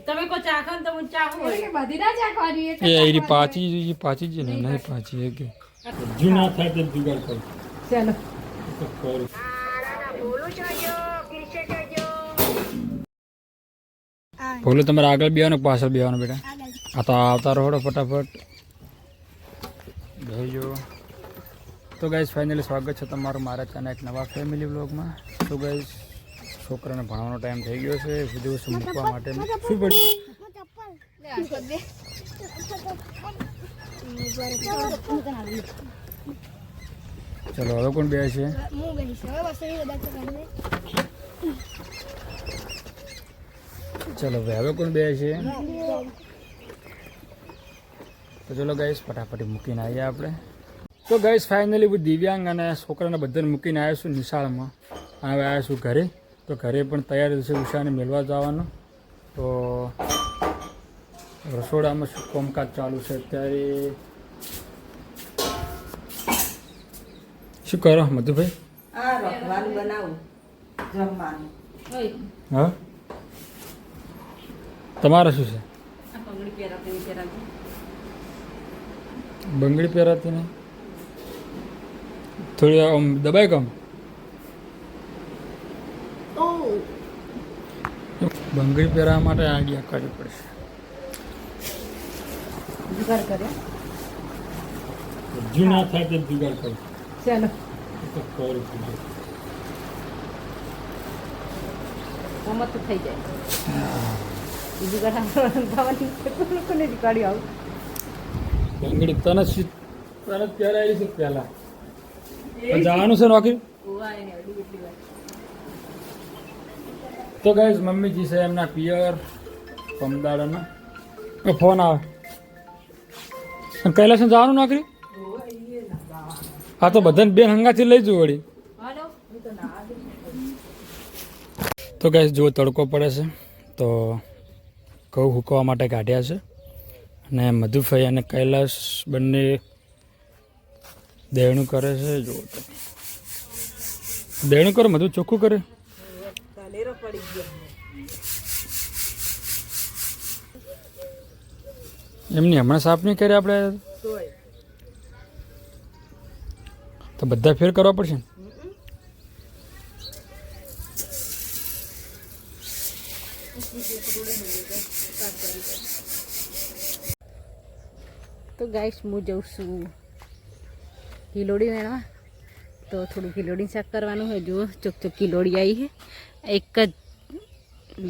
તમે કો ચાખો ને તો હું ચાખું હોય બધી ના ચાખવાની એ એરી પાચી જ ને નહીં પાચી કે જૂના થાય તે જુગાડ કર ચાલો તો કર બોલો તમારે આગળ બેવાનો પાછળ બેવાનો બેટા આ તો આવતા રહો ફટાફટ બેજો તો ગાઈસ ફાઇનલી સ્વાગત છે તમારું મારા ચેનલ એક નવા ફેમિલી વ્લોગમાં તો ગાઈસ છોકરાને ભણવાનો ટાઈમ થઈ ગયો છે video મૂકવા માટે શું પડ્યું ચલો હવે કોણ બે છે ચલો હવે કોણ બે છે તો ચલો ગાઈસ ફટાફટ મૂકીને આવીએ આપણે તો ગાઈસ ફાઇનલી હું દિવ્યાંગ અને છોકરાને બધાને મૂકીને આવ્યો છું નિશાળમાં અને હવે આવ્યા છું ઘરે તો ઘરે પણ તૈયાર છે ઉષાને મેળવા જવાનું તો રસોડામાં શું કામકાજ ચાલુ છે અત્યારે શું કરો મધુભાઈ હા તમારે શું છે બંગડી પહેરાતી નહીં થોડી આમ દબાઈ કમ બંગડી પહેરવા માટે આઈડિયા કરવી પડશે જુગાડ કરે જૂના થાય તે જુગાડ કરો ચાલો મત તો થઈ જાય જુગાડ કોને કાઢી આવું બંગડી તને પહેરાયેલી છે પહેલા જવાનું છે નોકરી તો ગાઈસ મમ્મીજી છે એમના પિયર પમદાડાના ફોન આવે કૈલાસ જવાનું નોકરી હા તો બધાને બેન હંગાથી લઈ જવું વળી તો ગાઈસ જો તડકો પડે છે તો ઘઉં હૂકવા માટે કાઢ્યા છે અને મધુભાઈ અને કૈલાસ બંને દેણું કરે છે જો દેણું કરે મધુ ચોખ્ખું કરે એમની હમણાં સાફ નહીં કરે આપણે તો બધા ફેર કરવા પડશે ને તો ગાઈસ હું જઉં છું કિલોડી વેણવા તો થોડું કિલોડી શાક કરવાનું હોય જુઓ ચોક કિલોડી આવી છે એક જ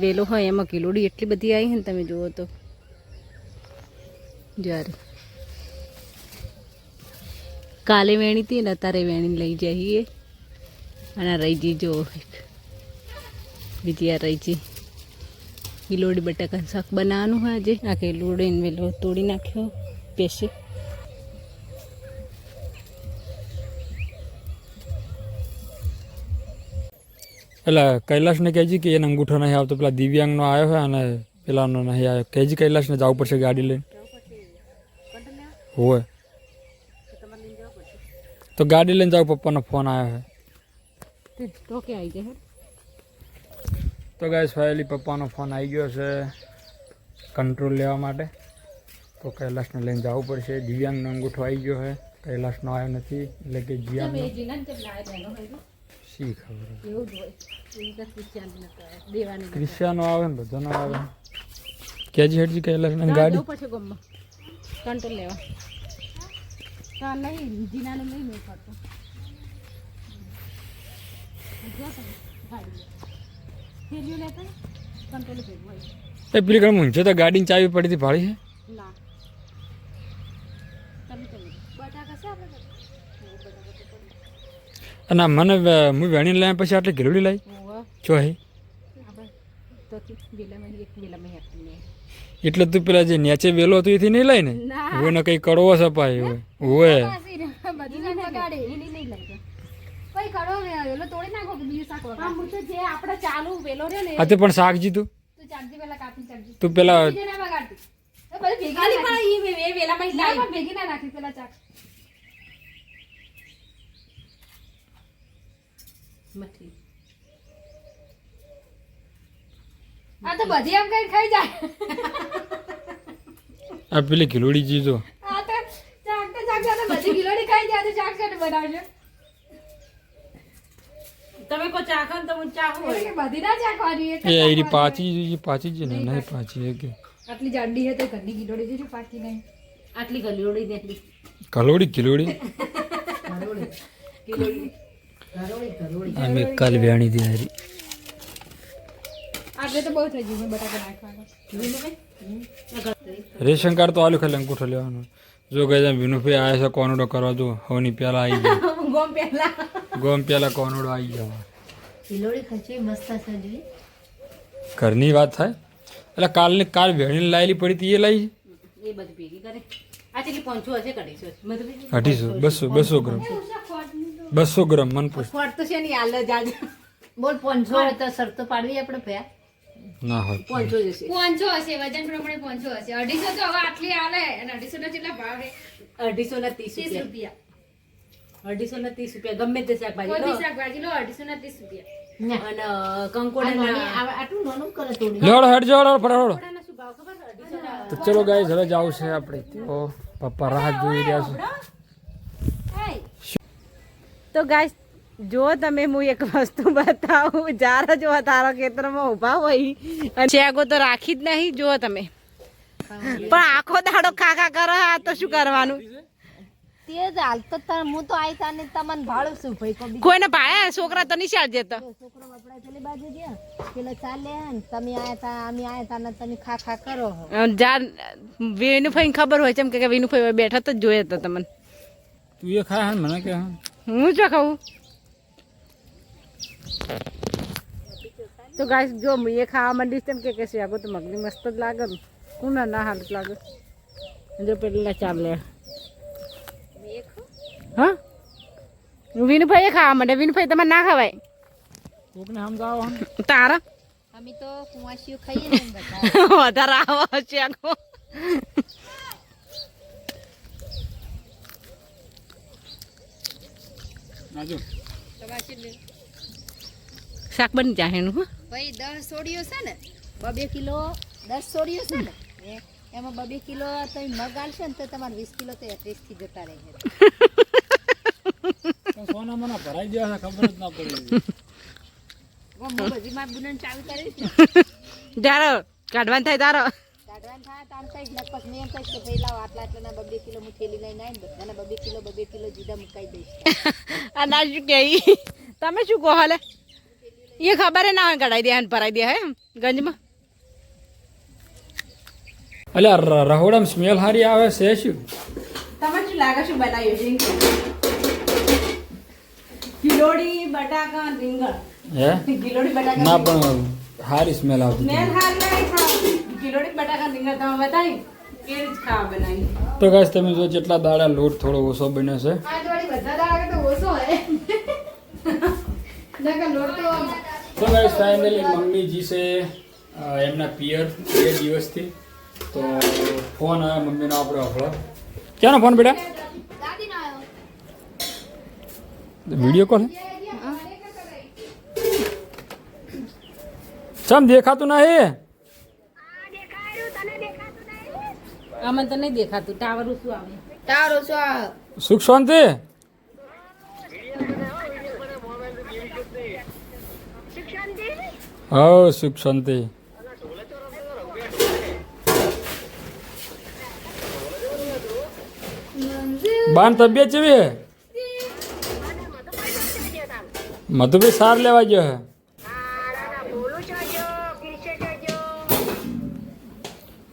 વેલો હોય એમાં કિલોડી એટલી બધી આવી છે ને તમે જુઓ તો જ્યારે કાલે વેણી હતી ને અત્યારે વેણી લઈ જઈએ અને રહી જઈ જુઓ બીજી આ રહી જઈ કિલોડી બટાકાનું શાક બનાવવાનું હોય આજે આ કિલોડીને વેલો તોડી નાખ્યો પેશે પેલા કૈલાસને કહેજી કે એને અંગૂઠો નહીં આવતો પેલા દિવ્યાંગનો આવ્યો હોય અને પેલાનો નહીં આવ્યો કહેજી કૈલાસને જવું પડશે ગાડી લઈને હોય તો ગાડી લઈને જાવ પપ્પાનો ફોન આવ્યો છે તો કે આવી જાય તો ગાઈસ ફાઇનલી પપ્પાનો ફોન આવી ગયો છે કંટ્રોલ લેવા માટે તો કૈલાસને લઈને જવું પડશે દિવ્યાંગનો અંગૂઠો આવી ગયો છે કૈલાસનો આવ્યો નથી એટલે કે જીયાનો શી ખબર ક્રિશ્ચિયાનો આવે ને બધાનો આવે કેજી હેડજી કૈલાસને ગાડી કંટ્રોલ લેવા નહીં જીનાનું નહીં મેં કરતો એ પેલી ઘર મૂંઝે તો ગાડીની ચાવી પડી હતી ભાડી છે અને મને હું વેણી લાવ્યા પછી આટલી ઘેરડી લાવી ચો હે એટલે તું પેલા જે નેચે વેલો હતો એથી નહીં લઈ ને હવે ને કઈ કડવો સપાય હોય હા તે પણ શાક જીતું તું પેલા આ તો બધી એમ કઈ ખાઈ જાય. આ પેલી ખીલોડી ચીજો આ તો ચાકતા બધી ગિલોડી ખાઈ જાય તો ચાકતા બનાવજો. તમે કોઈ ચાખો ને તો હું ચાખું હોય. કે બધી ના ચાખવાની એક જ એ એરી ચાખવાની. પાચી જ ને નહીં પાચી કે આટલી જાડી હે તો ઘરની ગિલોડી જેવી પાકી નહીં. આટલી ગલીઓડી ને એટલી ખલોડી ખીલોડી અમે કાલ વેણી દી હારી આટલે તો બહુ થઈ ગયું બટાકા નાખવાના. રેશન કાર્ડ તો આલુ ખાલી અંગૂઠો લેવાનો. જો ગઈ વિનુભાઈ આવ્યા છે કોનોડો કરવા જો હવની પહેલા આવી ગયો ગોમ પહેલા કોનોડો આવી ગયો. ગીલોડી ખચી મસ્ત છે જી. ઘરની વાત થાય એટલે કાલ વેણી લાયેલી પડી હતી એ લાવી એ બધી ભેગી કરે. આ કેટલી પંચો હશે કઢીસો મતલબ 250 200 ગ્રામ 200 ગ્રામ મન પૂછ ફોટ તો છે ની આલે જાજ બોલ 500 હોય તો શરતો પાડવી આપણે ભયા ના હોય 500 જશે. 500 હશે વજન પ્રમાણે 500 હશે. 250 તો હવે આટલી આલે અને 250 નો કેટલા ભાવ છે? 250 ના 30 રૂપિયા. 250 ના 30 રૂપિયા ગમે તે શાકભાજી કોઈ લો. શાકભાજી લો 250 ના 30 રૂપિયા. અને કંકોડા આટલું નાનું કરે થોડું. લેવડો હેડ જવાડો ફટાફટ. કંકોડાના શું ભાવ ખબર 250 ના. તો ચલો ગાઈસ હવે જાવ છે આપણે તો પપ્પા રાહ જોઈ રહ્યા છે. તો ગાઈસ જો તમે હું એક વસ્તુ બતાવું જાર જો તારા ખેતરમાં ઊભા હોય અને ચેગો તો રાખી જ નહીં જો તમે પણ આખો દાડો ખાખા કરો આ તો શું કરવાનું તે જ હાલ તો હું તો આઈ તાને તમને ભાડું શું ભાઈ કો કોઈને ભાયા છોકરા તો નિશાળ જતો છોકરો બપડા પેલી બાજુ ગયા પેલો ચાલે ને તમે આયા તા અમે આયા તા ને તમે ખા કરો જાર વિનુભાઈ ખબર હોય છે કે વિનુભાઈ બેઠા તો જ જોઈએ તો તમને તું એ ખાય હે મને કે હું જો ખાઉં તો ગાઈસ જો હું એ ખાવા માંડીશ તેમ કે આગો તો મગની મસ્ત જ લાગે ને કોણ ના હાલત લાગે જો પેલા ચાલે હા વિનુભાઈ ખાવા માંડે વિનુભાઈ તમારે ના ખવાય કોકને સમજાવો તારા અમે તો કુવાસીઓ ખાઈએ ને બધા વધારે આવો છે આગો નાજો શાક બની જાય એનું હા ભાઈ 10 સોડીઓ છે ને 2 કિલો 10 સોડીઓ છે ને એમાં 2 કિલો તમે મગ આલશો ને તો તમારે 20 કિલો તો એટલીસ્ટ થી જતા રહે સોના મને ભરાઈ ગયા છે ખબર જ ના પડી હું બધી માં બુનન ચાલુ કરીશ ને તારો કાઢવાનું થાય તારો કાઢવાન થાય તાન કઈ લગભગ મેં કહીશ કે ભાઈ લાવ આટલા 2 કિલો હું થેલી લઈને આવીને બધાને 2 કિલો જુદા મુકાઈ દઈશ આ ના શું કે તમે શું કહો હાલે એ ખબર ના હોય કઢાઈ દે અને ભરાઈ દે હે ગંજમાં એટલે રહોડામાં સ્મેલ સારી આવે છે શું તમે શું લાગે શું બનાવ્યું છે ગિલોડી બટાકા રીંગણ હે ગિલોડી બટાકા ના પણ સારી સ્મેલ આવતી મેં હાલ નહીં ખાવ ગિલોડી બટાકા રીંગણ તમે બતાવી એ જ ખાવા બનાવી તો ગાઈસ તમે જો જેટલા દાડા લોટ થોડો ઓછો બન્યો છે આ જોડી બધા દાડા તો ઓછો હે નકર લોટ તો ગાઈસ ફાઇનલી મમ્મીજી છે એમના પિયર 2 દિવસથી તો ફોન આવ્યો મમ્મીનો આપણો આપણો ક્યાંનો ફોન બેટા દાદીનો આવ્યો વિડીયો કોલ ચમ દેખાતું નહીં આમાં તો નહીં દેખાતું ટાવર શું આવે તારો છો સુખ શાંતિ હો સુખ શાંતિ બાન તબિયત કેવી હે મધુભાઈ સાર લેવા ગયો હે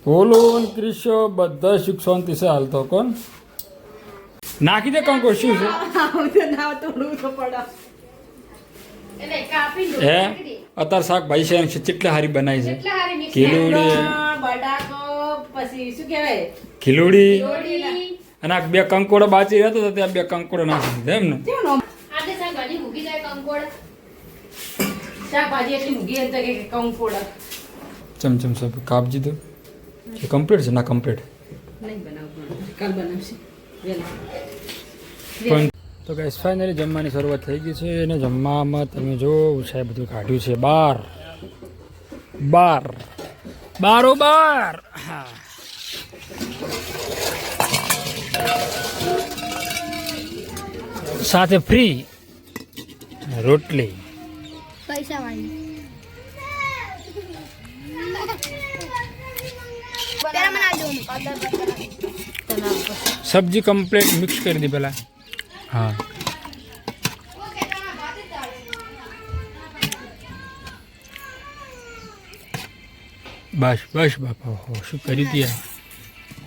ભોલું ક્રિશો બધા સુખ શાંતિ છે હાલ તો કોણ નાખી દે કંકો શું છે હે અત્યારે શાકભાજી છે કેટલી સારી બનાવી છે ખીલુડી પછી શું કહેવાય ખીલુડી અને આ 2 કંકોડો બાચી રહેતો તો ત્યાં 2 કંકોડો નાખી દીધા એમ ને આજે શાકભાજી મૂકી જાય કંકોડ શાકભાજી એટલી મૂકી હતા કે કંકોડ ચમચમ સબ કાપજી દો એ કમ્પ્લીટ છે ના કમ્પ્લીટ નહીં બનાવવું કાલ બનાવશે વેલા પણ તો ગાઈસ ફાઇનલી જમવાની શરૂઆત થઈ ગઈ છે અને જમવામાં તમે જો સાહેબ બધું કાઢ્યું છે બહાર બારોબાર. હા, સાથે ફ્રી રોટલી. પૈસા વાળી સબ્જી કમ્પ્લીટ મિક્સ કરી દી પેલા. હા, બસ બસ બાપા, શું કરી દીધા.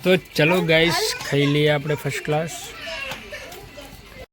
તો ચલો ગાઈસ, ખાઈ લઈએ આપણે ફર્સ્ટ ક્લાસ.